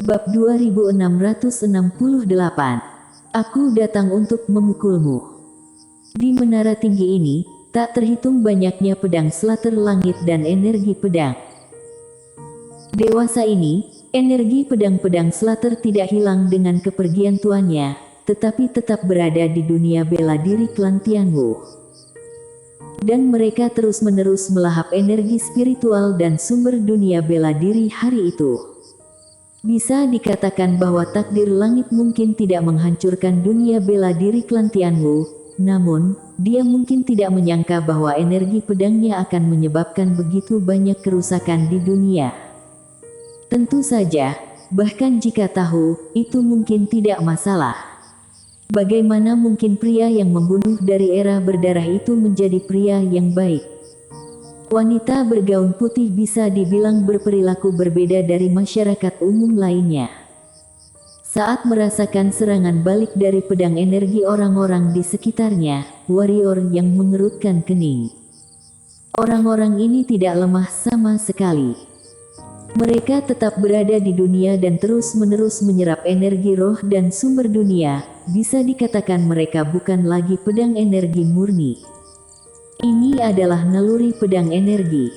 Bab 2668. Aku datang untuk memukulmu. Di menara tinggi ini, tak terhitung banyaknya pedang Slater langit dan energi pedang. Dewasa ini, energi pedang-pedang Slater tidak hilang dengan kepergian tuannya, tetapi tetap berada di dunia bela diri klan Tianwu. Dan mereka terus-menerus melahap energi spiritual dan sumber dunia bela diri hari itu. Bisa dikatakan bahwa takdir langit mungkin tidak menghancurkan dunia bela diri klan Tianwu, namun, dia mungkin tidak menyangka bahwa energi pedangnya akan menyebabkan begitu banyak kerusakan di dunia. Tentu saja, bahkan jika tahu, itu mungkin tidak masalah. Bagaimana mungkin pria yang membunuh dari era berdarah itu menjadi pria yang baik? Wanita bergaun putih bisa dibilang berperilaku berbeda dari masyarakat umum lainnya. Saat merasakan serangan balik dari pedang energi orang-orang di sekitarnya, warrior yang mengerutkan kening. Orang-orang ini tidak lemah sama sekali. Mereka tetap berada di dunia dan terus-menerus menyerap energi roh dan sumber dunia. Bisa dikatakan mereka bukan lagi pedang energi murni. Ini adalah naluri pedang energi.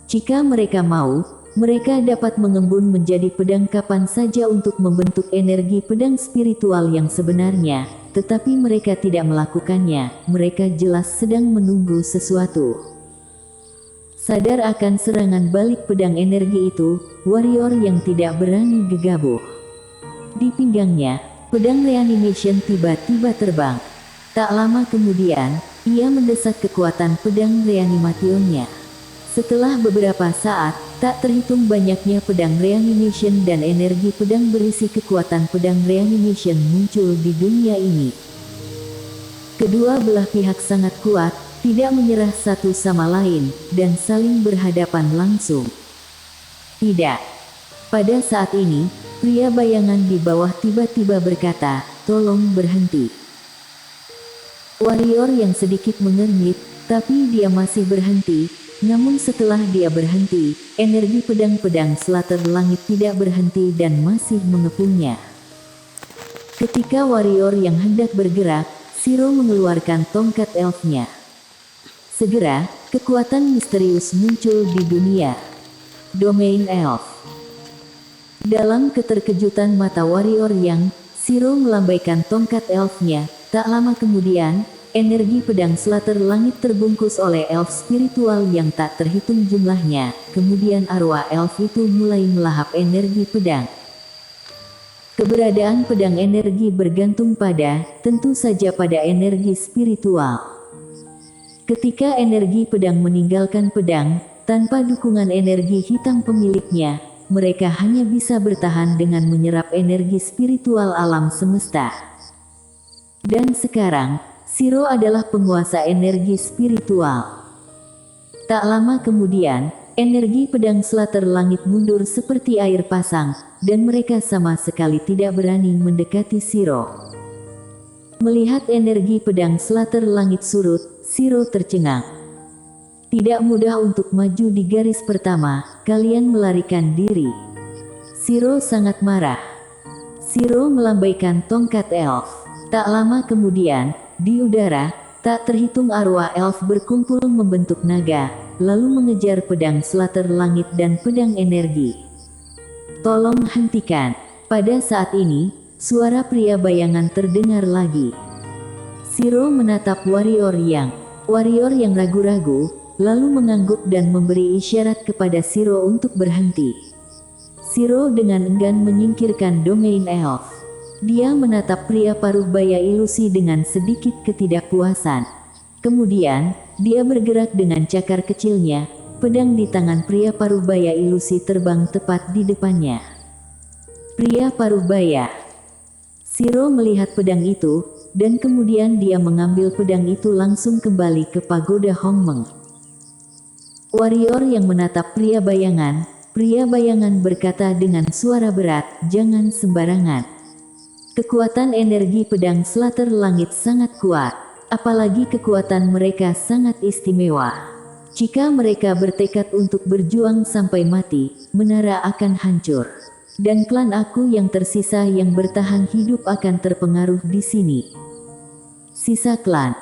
Jika mereka mau, mereka dapat mengembun menjadi pedang kapan saja untuk membentuk energi pedang spiritual yang sebenarnya, tetapi mereka tidak melakukannya. Mereka jelas sedang menunggu sesuatu. Sadar akan serangan balik pedang energi itu, warrior yang tidak berani gegabah. Di pinggangnya, pedang reanimation tiba-tiba terbang. Tak lama kemudian, ia mendesak kekuatan pedang reanimationnya. Setelah beberapa saat, tak terhitung banyaknya pedang reanimation dan energi pedang berisi kekuatan pedang reanimation muncul di dunia ini. Kedua belah pihak sangat kuat, tidak menyerah satu sama lain, dan saling berhadapan langsung. Tidak. Pada saat ini, pria bayangan di bawah tiba-tiba berkata, "Tolong berhenti." Warrior yang sedikit mengernyit, tapi dia masih berhenti. Namun setelah dia berhenti, energi pedang-pedang Slater langit tidak berhenti dan masih mengepungnya. Ketika warrior yang hendak bergerak, Shiro mengeluarkan tongkat elfnya. Segera, kekuatan misterius muncul di dunia. Domain elf. Dalam keterkejutan mata warrior yang, Shiro melambaikan tongkat elfnya. Tak lama kemudian, energi pedang Slater langit terbungkus oleh elf spiritual yang tak terhitung jumlahnya. Kemudian arwah elf itu mulai melahap energi pedang. Keberadaan pedang energi bergantung tentu saja pada energi spiritual. Ketika energi pedang meninggalkan pedang, tanpa dukungan energi hitam pemiliknya, mereka hanya bisa bertahan dengan menyerap energi spiritual alam semesta. Dan sekarang, Shiro adalah penguasa energi spiritual. Tak lama kemudian, energi pedang Slater langit mundur seperti air pasang, dan mereka sama sekali tidak berani mendekati Shiro. Melihat energi pedang Slater langit surut, Shiro tercengang. Tidak mudah untuk maju di garis pertama, kalian melarikan diri. Shiro sangat marah. Shiro melambaikan tongkat elf. Tak lama kemudian, di udara, tak terhitung arwah elf berkumpul membentuk naga, lalu mengejar pedang Slater langit dan pedang energi. Tolong hentikan. Pada saat ini, suara pria bayangan terdengar lagi. Shiro menatap warrior yang ragu-ragu, lalu mengangguk dan memberi isyarat kepada Shiro untuk berhenti. Shiro dengan enggan menyingkirkan domain elf. Dia menatap pria paruh baya ilusi dengan sedikit ketidakpuasan. Kemudian, dia bergerak dengan cakar kecilnya, pedang di tangan pria paruh baya ilusi terbang tepat di depannya. Pria paruh baya. Shiro melihat pedang itu, dan kemudian dia mengambil pedang itu langsung kembali ke pagoda Hongmeng. Warrior yang menatap pria bayangan berkata dengan suara berat, "Jangan sembarangan. Kekuatan energi pedang Slater langit sangat kuat, apalagi kekuatan mereka sangat istimewa. Jika mereka bertekad untuk berjuang sampai mati, menara akan hancur. dan klan aku yang tersisa yang bertahan hidup akan terpengaruh di sini. Sisa klan.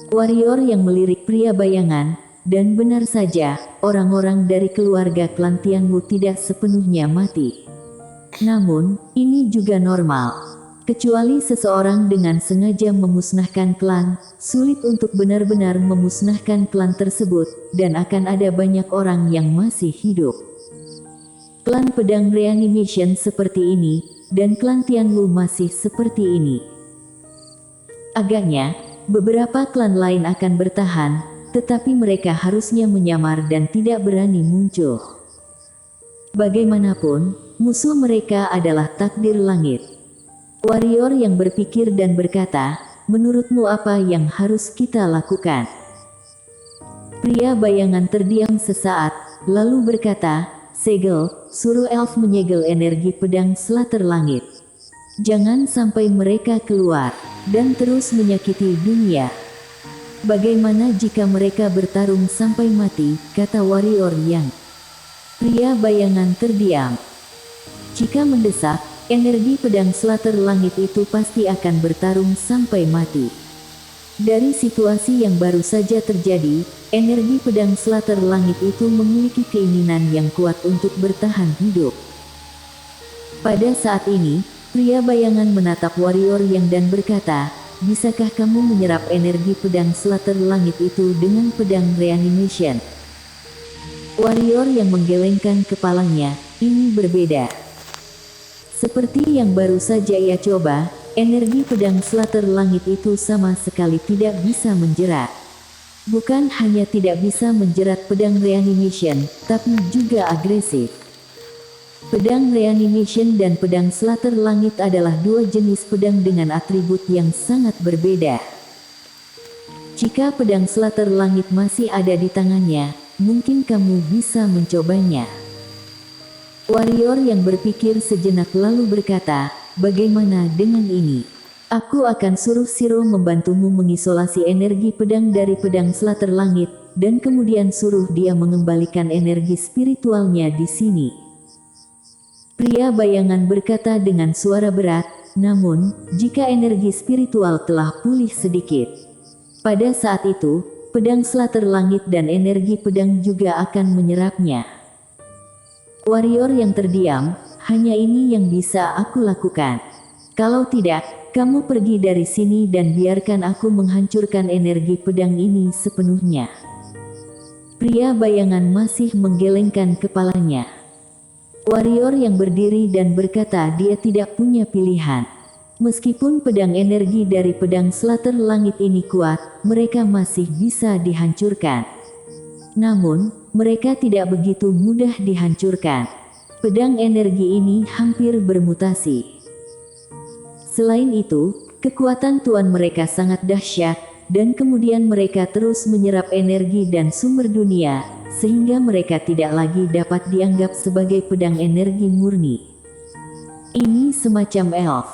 Warrior yang melirik pria bayangan, dan benar saja, orang-orang dari keluarga klan Tianwu tidak sepenuhnya mati. Namun, ini juga normal. Kecuali seseorang dengan sengaja memusnahkan klan, sulit untuk benar-benar memusnahkan klan tersebut, dan akan ada banyak orang yang masih hidup. Klan pedang reanimation seperti ini, dan klan Tianwu masih seperti ini. Agaknya, beberapa klan lain akan bertahan, tetapi mereka harusnya menyamar dan tidak berani muncul. Bagaimanapun, musuh mereka adalah takdir langit. Warrior yang berpikir dan berkata, menurutmu apa yang harus kita lakukan? Pria bayangan terdiam sesaat, lalu berkata, segel, suruh elf menyegel energi pedang Slater Langit. Jangan sampai mereka keluar, dan terus menyakiti dunia. Bagaimana jika mereka bertarung sampai mati, kata warrior yang. Pria bayangan terdiam. Jika mendesak, energi pedang Slater Langit itu pasti akan bertarung sampai mati. Dari situasi yang baru saja terjadi, energi pedang Slater Langit itu memiliki keinginan yang kuat untuk bertahan hidup. Pada saat ini, pria bayangan menatap warrior yang dan berkata, bisakah kamu menyerap energi pedang Slater Langit itu dengan pedang reanimation? Warrior yang menggelengkan kepalanya, ini berbeda. Seperti yang baru saja ia coba, energi pedang Slater Langit itu sama sekali tidak bisa menjerat. Bukan hanya tidak bisa menjerat pedang reanimation, tapi juga agresif. Pedang reanimation dan pedang Slater Langit adalah dua jenis pedang dengan atribut yang sangat berbeda. Jika pedang Slater Langit masih ada di tangannya, mungkin kamu bisa mencobanya. Warrior yang berpikir sejenak lalu berkata, bagaimana dengan ini? Aku akan suruh Siro membantumu mengisolasi energi pedang dari pedang Slater Langit, dan kemudian suruh dia mengembalikan energi spiritualnya di sini. Pria bayangan berkata dengan suara berat, namun, jika energi spiritual telah pulih sedikit. Pada saat itu, pedang Slater Langit dan energi pedang juga akan menyerapnya. Warrior yang terdiam, hanya ini yang bisa aku lakukan. Kalau tidak, kamu pergi dari sini dan biarkan aku menghancurkan energi pedang ini sepenuhnya. Pria bayangan masih menggelengkan kepalanya. Warrior yang berdiri dan berkata dia tidak punya pilihan. Meskipun pedang energi dari pedang Slater Langit ini kuat, mereka masih bisa dihancurkan. Namun, mereka tidak begitu mudah dihancurkan. Pedang energi ini hampir bermutasi. Selain itu, kekuatan tuan mereka sangat dahsyat, dan kemudian mereka terus menyerap energi dan sumber dunia, sehingga mereka tidak lagi dapat dianggap sebagai pedang energi murni. Ini semacam elf.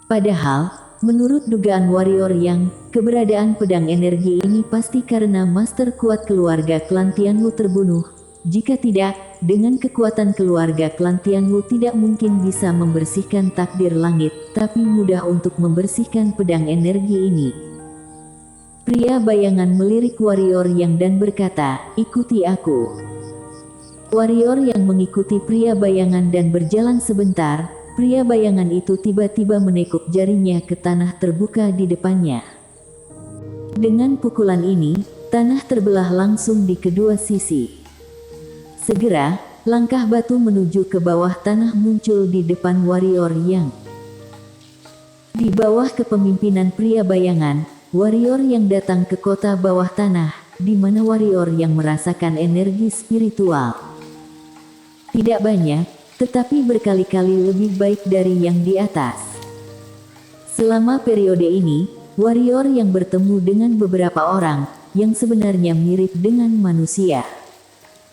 Padahal, menurut dugaan warrior yang, keberadaan pedang energi ini pasti karena master kuat keluarga klan Tianwu terbunuh. Jika tidak, dengan kekuatan keluarga klan Tianwu tidak mungkin bisa membersihkan takdir langit, tapi mudah untuk membersihkan pedang energi ini. Pria bayangan melirik warrior yang dan berkata, ikuti aku. Warrior yang mengikuti pria bayangan dan berjalan sebentar, pria bayangan itu tiba-tiba menekuk jarinya ke tanah terbuka di depannya. Dengan pukulan ini, tanah terbelah langsung di kedua sisi. Segera, langkah batu menuju ke bawah tanah muncul di depan warrior yang. Di bawah kepemimpinan pria bayangan, warrior yang datang ke kota bawah tanah, di mana warrior yang merasakan energi spiritual. Tidak banyak, tetapi berkali-kali lebih baik dari yang di atas. Selama periode ini, warrior yang bertemu dengan beberapa orang, yang sebenarnya mirip dengan manusia.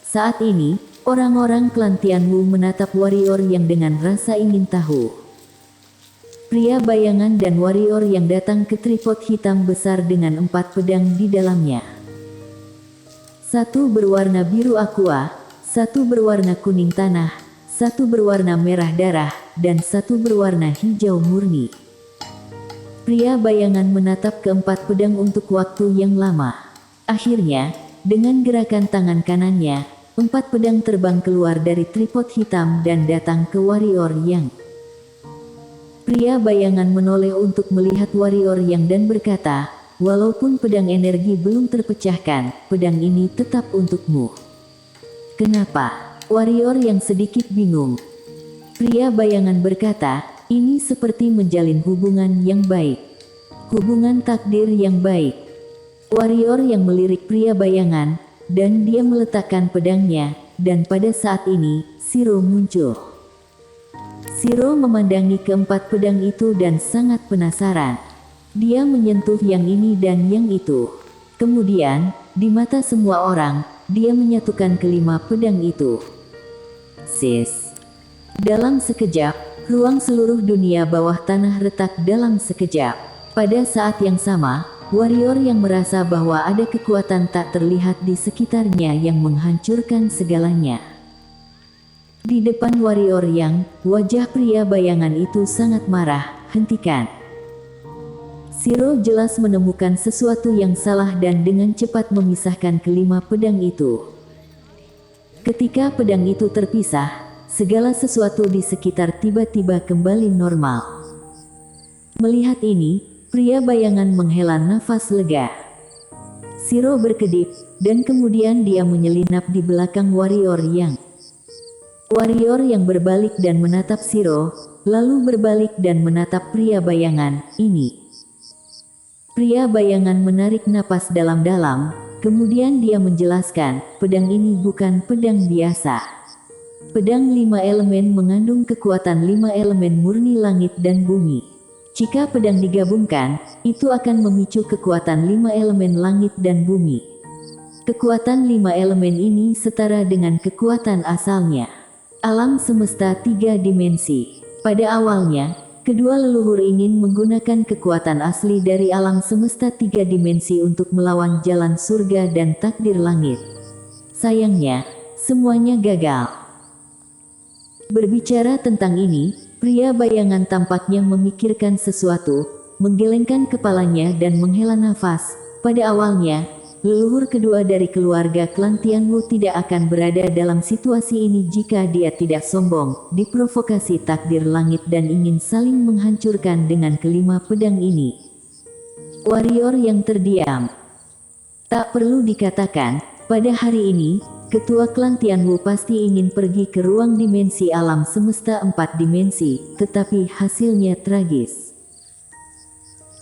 Saat ini, orang-orang klan Tianwu menatap warrior yang dengan rasa ingin tahu. Pria bayangan dan warrior yang datang ke tripod hitam besar dengan 4 pedang di dalamnya. Satu berwarna biru aqua, satu berwarna kuning tanah, satu berwarna merah darah, dan satu berwarna hijau murni. Pria bayangan menatap keempat pedang untuk waktu yang lama. Akhirnya, dengan gerakan tangan kanannya, 4 pedang terbang keluar dari tripod hitam dan datang ke warrior yang. Pria bayangan menoleh untuk melihat warrior yang dan berkata, "Walaupun pedang energi belum terpecahkan, pedang ini tetap untukmu." "Kenapa?" Warrior yang sedikit bingung. Pria bayangan berkata, "Ini seperti menjalin hubungan yang baik. Hubungan takdir yang baik." Warrior yang melirik pria bayangan, dan dia meletakkan pedangnya, dan pada saat ini, Shiro muncul. Shiro memandangi keempat pedang itu dan sangat penasaran. Dia menyentuh yang ini dan yang itu. Kemudian, di mata semua orang, dia menyatukan kelima pedang itu. Sis. Dalam sekejap, ruang seluruh dunia bawah tanah retak dalam sekejap. Pada saat yang sama, warrior yang merasa bahwa ada kekuatan tak terlihat di sekitarnya yang menghancurkan segalanya. Di depan warrior yang, wajah pria bayangan itu sangat marah. "Hentikan!" Shiro jelas menemukan sesuatu yang salah dan dengan cepat memisahkan kelima pedang itu. Ketika pedang itu terpisah, segala sesuatu di sekitar tiba-tiba kembali normal. Melihat ini, pria bayangan menghela nafas lega. Shiro berkedip, dan kemudian dia menyelinap di belakang warrior yang. Warrior yang berbalik dan menatap Shiro, lalu berbalik dan menatap pria bayangan ini. Pria bayangan menarik napas dalam-dalam, kemudian dia menjelaskan, "Pedang ini bukan pedang biasa. Pedang 5 elemen mengandung kekuatan 5 elemen murni langit dan bumi. Jika pedang digabungkan, itu akan memicu kekuatan 5 elemen langit dan bumi. Kekuatan 5 elemen ini setara dengan kekuatan asalnya. Alam semesta 3 dimensi." Pada awalnya, kedua leluhur ingin menggunakan kekuatan asli dari alam semesta 3 dimensi untuk melawan jalan surga dan takdir langit. Sayangnya, semuanya gagal. Berbicara tentang ini, pria bayangan tampaknya memikirkan sesuatu, menggelengkan kepalanya dan menghela nafas. Pada awalnya, leluhur kedua dari keluarga klan Tianwu tidak akan berada dalam situasi ini jika dia tidak sombong, diprovokasi takdir langit dan ingin saling menghancurkan dengan kelima pedang ini. Warrior yang terdiam. Tak perlu dikatakan, pada hari ini, ketua klan Tianwu pasti ingin pergi ke ruang dimensi alam semesta 4 dimensi, tetapi hasilnya tragis.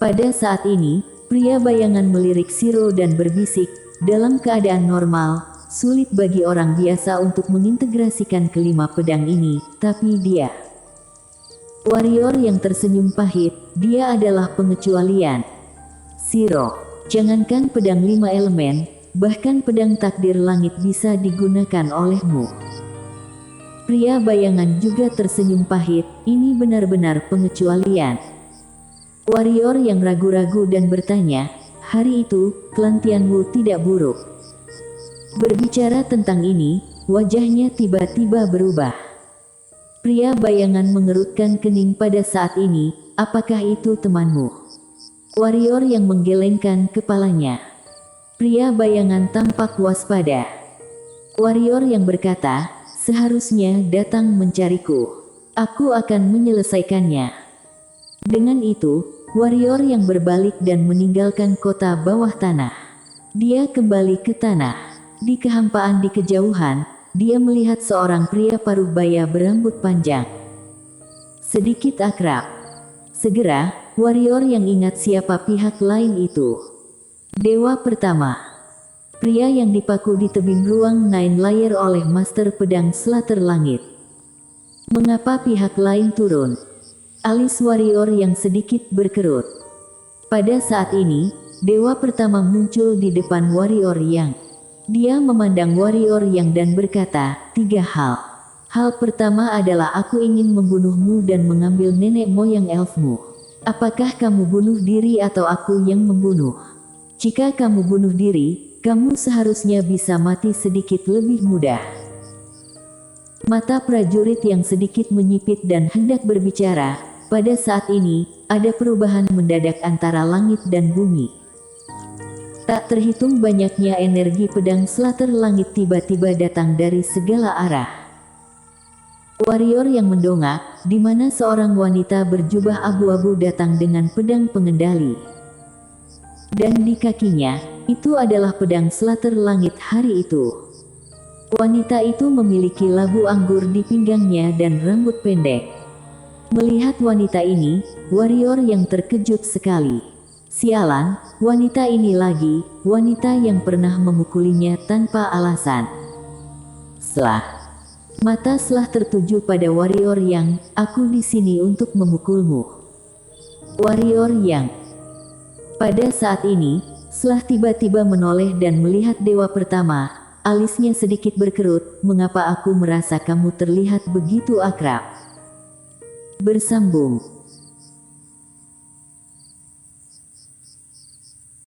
Pada saat ini, pria bayangan melirik Shiro dan berbisik, "Dalam keadaan normal, sulit bagi orang biasa untuk mengintegrasikan kelima pedang ini, tapi dia." Warrior yang tersenyum pahit, "Dia adalah pengecualian. Shiro, jangankan pedang 5 elemen, bahkan pedang takdir langit bisa digunakan olehmu." Pria bayangan juga tersenyum pahit, "Ini benar-benar pengecualian." Warrior yang ragu-ragu dan bertanya, "Hari itu, klan Tianwu tidak buruk." Berbicara tentang ini, wajahnya tiba-tiba berubah. Pria bayangan mengerutkan kening pada saat ini, "Apakah itu temanmu?" Warrior yang menggelengkan kepalanya. Pria bayangan tampak waspada. Warrior yang berkata, "Seharusnya datang mencariku. Aku akan menyelesaikannya." Dengan itu, warrior yang berbalik dan meninggalkan kota bawah tanah. Dia kembali ke tanah. Di kehampaan di kejauhan, dia melihat seorang pria paruh baya berambut panjang. Sedikit akrab. Segera, warrior yang ingat siapa pihak lain itu. Dewa pertama. Pria yang dipaku di tebing ruang Nine Layer oleh Master Pedang Slater Langit. Mengapa pihak lain turun? Alis warrior yang sedikit berkerut. Pada saat ini, dewa pertama muncul di depan warrior yang. Dia memandang warrior yang dan berkata, 3 hal. Hal pertama adalah aku ingin membunuhmu dan mengambil nenek moyang elfmu. Apakah kamu bunuh diri atau aku yang membunuh? Jika kamu bunuh diri, kamu seharusnya bisa mati sedikit lebih mudah. Mata prajurit yang sedikit menyipit dan hendak berbicara. Pada saat ini, ada perubahan mendadak antara langit dan bumi. Tak terhitung banyaknya energi pedang Slater langit tiba-tiba datang dari segala arah. Warrior yang mendongak, di mana seorang wanita berjubah abu-abu datang dengan pedang pengendali. Dan di kakinya, itu adalah pedang Slater langit hari itu. Wanita itu memiliki labu anggur di pinggangnya dan rambut pendek. Melihat wanita ini, warrior yang terkejut sekali. Sialan, wanita ini lagi, wanita yang pernah memukulinya tanpa alasan. Mata Selah tertuju pada warrior yang, aku di sini untuk memukulmu. Warrior yang. Pada saat ini, Selah tiba-tiba menoleh dan melihat dewa pertama. Alisnya sedikit berkerut, mengapa aku merasa kamu terlihat begitu akrab? Bersambung.